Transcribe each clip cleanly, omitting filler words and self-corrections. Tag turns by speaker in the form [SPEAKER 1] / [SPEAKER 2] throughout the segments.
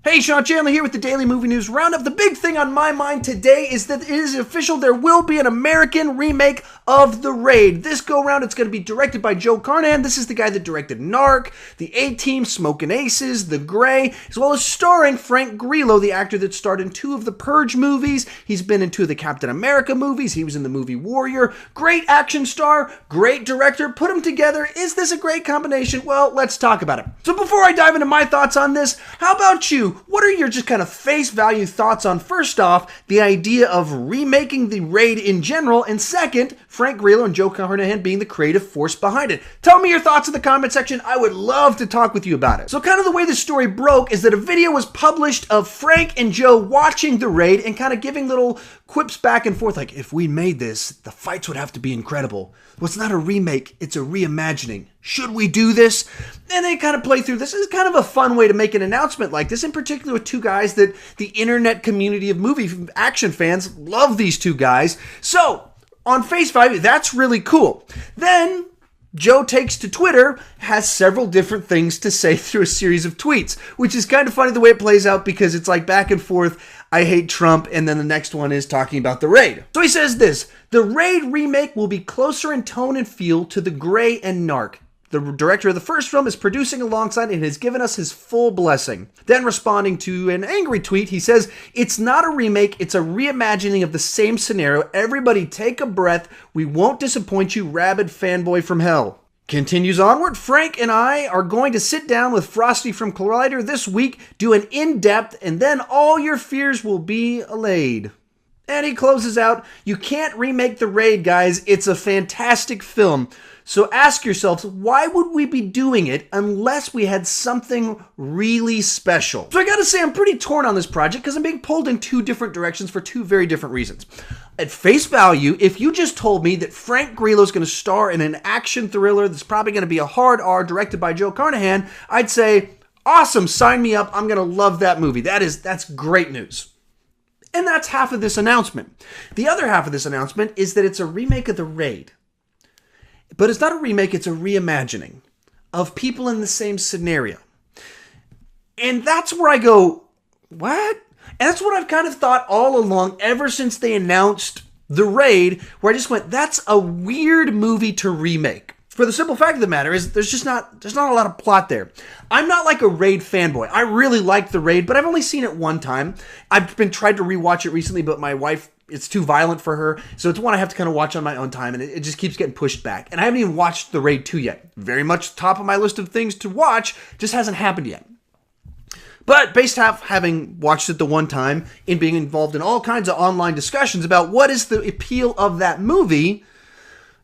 [SPEAKER 1] Hey, Sean Chandler here with the Daily Movie News Roundup. The big thing on my mind today is that it is official. There will be an American remake of The Raid. This go-round, it's going to be directed by Joe Carnahan. This is the guy that directed Narc, The A-Team, Smokin' Aces, The Grey, as well as starring Frank Grillo, the actor that starred in 2 of the Purge movies. He's been in 2 of the Captain America movies. He was in the movie Warrior. Great action star, great director. Put them together. Is this a great combination? Well, let's talk about it. So before I dive into my thoughts on this, how about you? What are your just kind of face value thoughts on, first off, the idea of remaking The Raid in general, and second, Frank Grillo and Joe Carnahan being the creative force behind it? Tell me your thoughts in the comment section. I would love to talk with you about it. So kind of the way the story broke is that a video was published of Frank and Joe watching The Raid and kind of giving little quips back and forth, like, if we made this, the fights would have to be incredible. Well, it's not a remake, it's a reimagining. Should we do this? And they kind of play through this. Is kind of a fun way to make an announcement like this, in particular with 2 guys that the internet community of movie action fans love. These 2 guys. So, on face value, that's really cool. Then Joe takes to Twitter, has several different things to say through a series of tweets, which is kind of funny the way it plays out because it's like back and forth, I hate Trump, and then the next one is talking about The Raid. So he says this: The Raid remake will be closer in tone and feel to The Grey and Narc. The director of the first film is producing alongside and has given us his full blessing. Then responding to an angry tweet, he says, it's not a remake, it's a reimagining of the same scenario. Everybody take a breath. We won't disappoint you, rabid fanboy from hell. Continues onward, Frank and I are going to sit down with Frosty from Collider this week, do an in-depth, and then all your fears will be allayed. And he closes out, you can't remake The Raid, guys. It's a fantastic film. So ask yourselves, why would we be doing it unless we had something really special? So I gotta say, I'm pretty torn on this project because I'm being pulled in 2 different directions for 2 very different reasons. At face value, if you just told me that Frank Grillo is going to star in an action thriller that's probably going to be a hard R directed by Joe Carnahan, I'd say, awesome, sign me up. I'm going to love that movie. That's great news. And that's half of this announcement. The other half of this announcement is that it's a remake of The Raid. But it's not a remake, it's a reimagining of people in the same scenario. And that's where I go, what? And that's what I've kind of thought all along ever since they announced The Raid, where I just went, that's a weird movie to remake. For the simple fact of the matter is there's not a lot of plot there. I'm not like a Raid fanboy. I really like The Raid, but I've only seen it one time. I've been tried to rewatch it recently, but my wife, it's too violent for her. So it's one I have to kind of watch on my own time, and it just keeps getting pushed back. And I haven't even watched The Raid 2 yet. Very much top of my list of things to watch, just hasn't happened yet. But based off having watched it the one time and being involved in all kinds of online discussions about what is the appeal of that movie,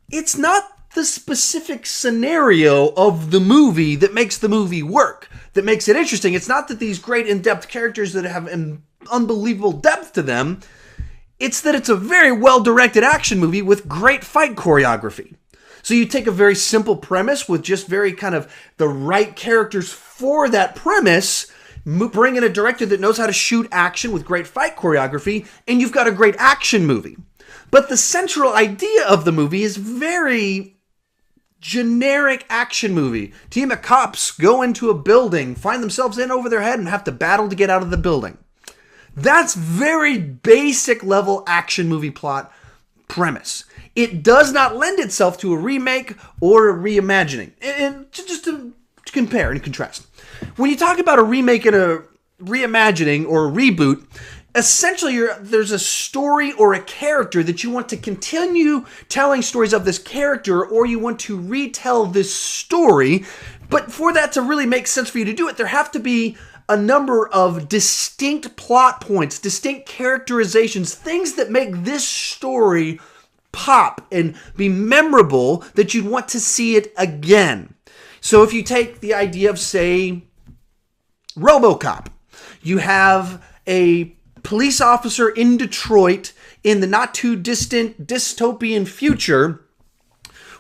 [SPEAKER 1] it's not the specific scenario of the movie that makes the movie work, that makes it interesting. It's not that these great in-depth characters that have an unbelievable depth to them. It's that it's a very well-directed action movie with great fight choreography. So you take a very simple premise with just very kind of the right characters for that premise, bring in a director that knows how to shoot action with great fight choreography, and you've got a great action movie. But the central idea of the movie is very generic action movie. Team of cops go into a building, find themselves in over their head, and have to battle to get out of the building. That's very basic level action movie plot premise. It does not lend itself to a remake or a reimagining. And just to compare and contrast. When you talk about a remake and a reimagining or a reboot, essentially there's a story or a character that you want to continue telling stories of this character, or you want to retell this story. But for that to really make sense for you to do it, there have to be a number of distinct plot points, distinct characterizations, things that make this story pop and be memorable that you'd want to see it again. So if you take the idea of, say, RoboCop, you have a police officer in Detroit in the not too distant dystopian future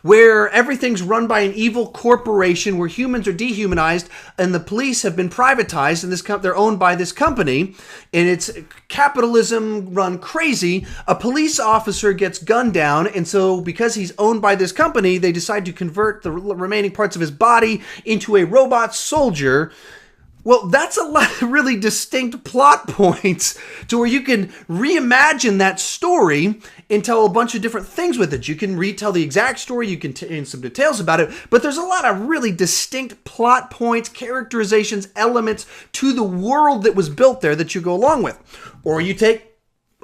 [SPEAKER 1] where everything's run by an evil corporation, where humans are dehumanized and the police have been privatized and they're owned by this company, and it's capitalism run crazy. A police officer gets gunned down, and so because he's owned by this company, they decide to convert the remaining parts of his body into a robot soldier Well, that's a lot of really distinct plot points to where you can reimagine that story and tell a bunch of different things with it. You can retell the exact story, you can in some details about it, but there's a lot of really distinct plot points, characterizations, elements to the world that was built there that you go along with. Or you take,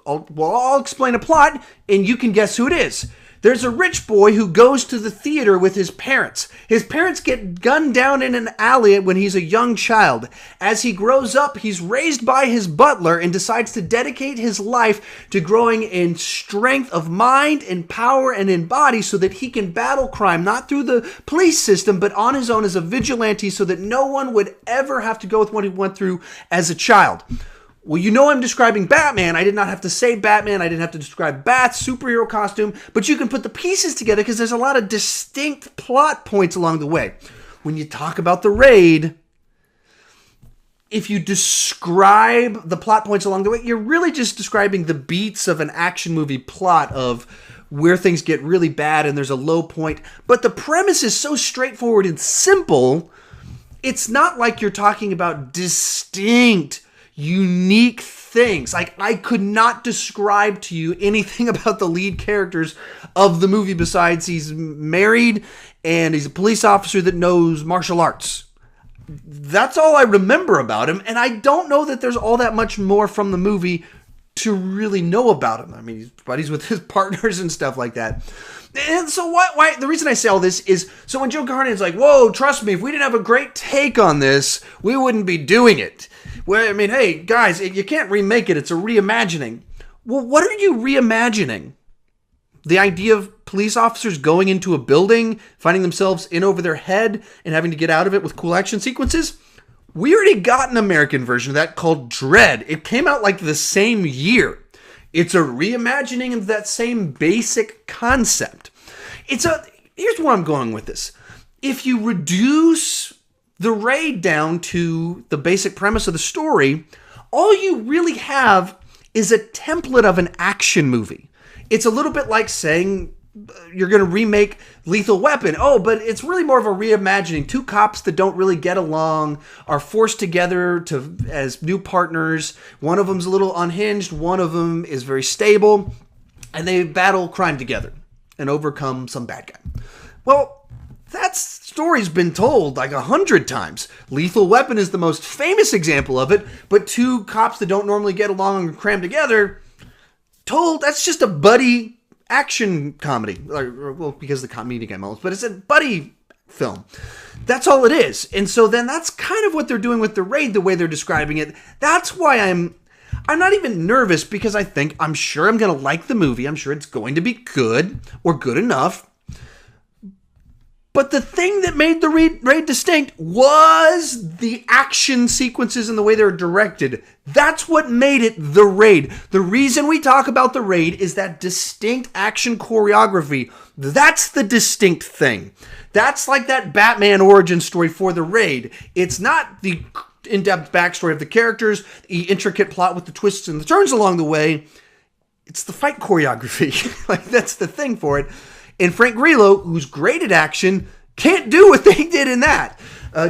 [SPEAKER 1] I'll explain a plot and you can guess who it is. There's a rich boy who goes to the theater with his parents. His parents get gunned down in an alley when he's a young child. As he grows up, he's raised by his butler and decides to dedicate his life to growing in strength of mind and power and in body so that he can battle crime, not through the police system, but on his own as a vigilante so that no one would ever have to go with what he went through as a child. Well, you know I'm describing Batman. I did not have to say Batman. I didn't have to describe Bat's superhero costume. But you can put the pieces together because there's a lot of distinct plot points along the way. When you talk about the raid, if you describe the plot points along the way, you're really just describing the beats of an action movie plot of where things get really bad and there's a low point. But the premise is so straightforward and simple, it's not like you're talking about distinct unique things. Like, I could not describe to you anything about the lead characters of the movie besides he's married and he's a police officer that knows martial arts. That's all I remember about him, and I don't know that there's all that much more from the movie to really know about him. I mean, he's buddies with his partners and stuff like that. And so why the reason I say all this is, so when Joe Carnahan's like, whoa, trust me, if we didn't have a great take on this, we wouldn't be doing it. Well, I mean, hey, guys, you can't remake it. It's a reimagining. Well, what are you reimagining? The idea of police officers going into a building, finding themselves in over their head, and having to get out of it with cool action sequences? We already got an American version of that called Dread. It came out like the same year. It's a reimagining of that same basic concept. Here's where I'm going with this. If you reduce the raid down to the basic premise of the story, all you really have is a template of an action movie. It's a little bit like saying you're going to remake Lethal Weapon. Oh, but it's really more of a reimagining. Two cops that don't really get along are forced together as new partners. One of them's a little unhinged. One of them is very stable. And they battle crime together and overcome some bad guy. Well, that story's been told like 100 times. Lethal Weapon is the most famous example of it, but two cops that don't normally get along and cram together, that's just a buddy action comedy. Well, because of the comedic elements, but it's a buddy film. That's all it is. And so then that's kind of what they're doing with the raid, the way they're describing it. That's why I'm not even nervous, because I'm sure I'm going to like the movie. I'm sure it's going to be good or good enough. But the thing that made the raid distinct was the action sequences and the way they were directed. That's what made it the raid. The reason we talk about the raid is that distinct action choreography. That's the distinct thing. That's like that Batman origin story for the raid. It's not the in-depth backstory of the characters, the intricate plot with the twists and the turns along the way. It's the fight choreography. Like, that's the thing for it. And Frank Grillo, who's great at action, can't do what they did in that.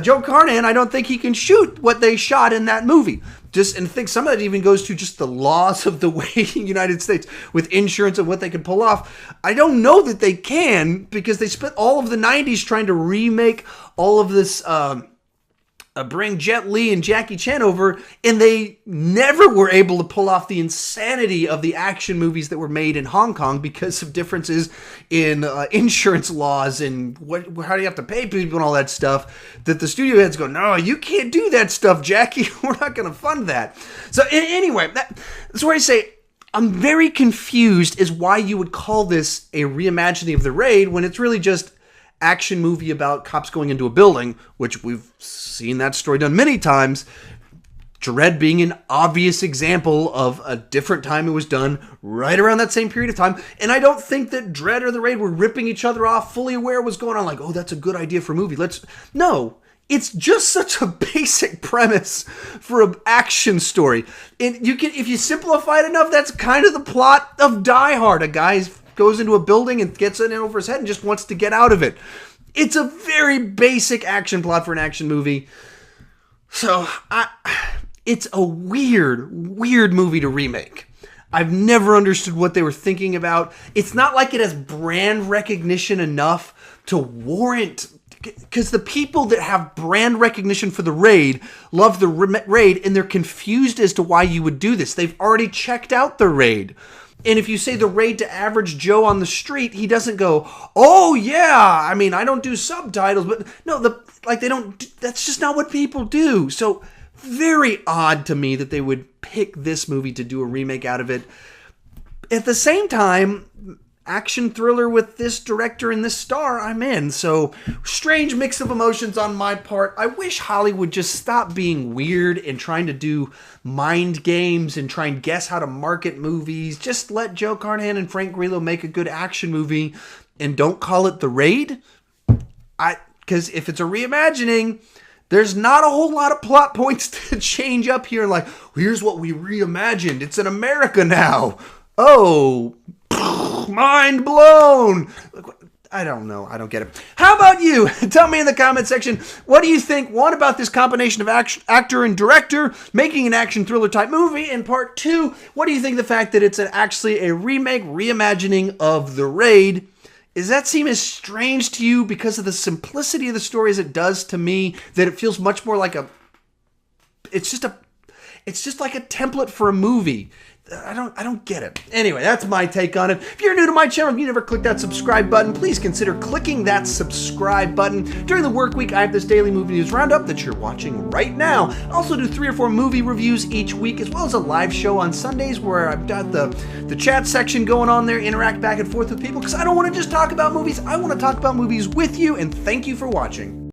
[SPEAKER 1] Joe Carnahan, I don't think he can shoot what they shot in that movie. And I think some of that even goes to just the laws of the way in the United States with insurance and what they can pull off. I don't know that they can, because they spent all of the 90s trying to remake all of this, bring Jet Li and Jackie Chan over, and they never were able to pull off the insanity of the action movies that were made in Hong Kong because of differences in insurance laws and how do you have to pay people and all that stuff, that the studio heads go, no, you can't do that stuff, Jackie. We're not going to fund that. So anyway, that's where I say I'm very confused as why you would call this a reimagining of the raid when it's really just action movie about cops going into a building, which we've seen that story done many times. Dread being an obvious example of a different time it was done right around that same period of time. And I don't think that Dread or the Raid were ripping each other off, fully aware of what's going on. Like, oh, that's a good idea for a movie. No, it's just such a basic premise for an action story. And if you simplify it enough, that's kind of the plot of Die Hard. A guy goes into a building and gets it in over his head and just wants to get out of it. It's a very basic action plot for an action movie. So, it's a weird movie to remake. I've never understood what they were thinking about. It's not like it has brand recognition enough to warrant, because the people that have brand recognition for the Raid love the Raid, and they're confused as to why you would do this. They've already checked out the Raid. And if you say the Raid to average Joe on the street, he doesn't go, "Oh yeah, I mean, I don't do subtitles," but no, they don't. That's just not what people do. So very odd to me that they would pick this movie to do a remake out of it. At the same time, action thriller with this director and this star, I'm in. So strange mix of emotions on my part. I wish Hollywood just stop being weird and trying to do mind games and try and guess how to market movies. Just let Joe Carnahan and Frank Grillo make a good action movie and don't call it The Raid. Because if it's a reimagining, there's not a whole lot of plot points to change up here. Like, here's what we reimagined. It's in America now. Oh, mind blown. I don't know. I don't get it. How about you? Tell me in the comment section, what do you think, one, about this combination of actor and director making an action thriller type movie? And part two, what do you think the fact that it's actually a remake, reimagining of The Raid? Does that seem as strange to you because of the simplicity of the story as it does to me, that it feels much more like it's just like a template for a movie? I don't get it. Anyway, that's my take on it. If you're new to my channel, if you never clicked that subscribe button, please consider clicking that subscribe button. During the work week, I have this daily movie news roundup that you're watching right now. I also do 3 or 4 movie reviews each week, as well as a live show on Sundays where I've got the chat section going on there, interact back and forth with people, because I don't want to just talk about movies. I want to talk about movies with you, and thank you for watching.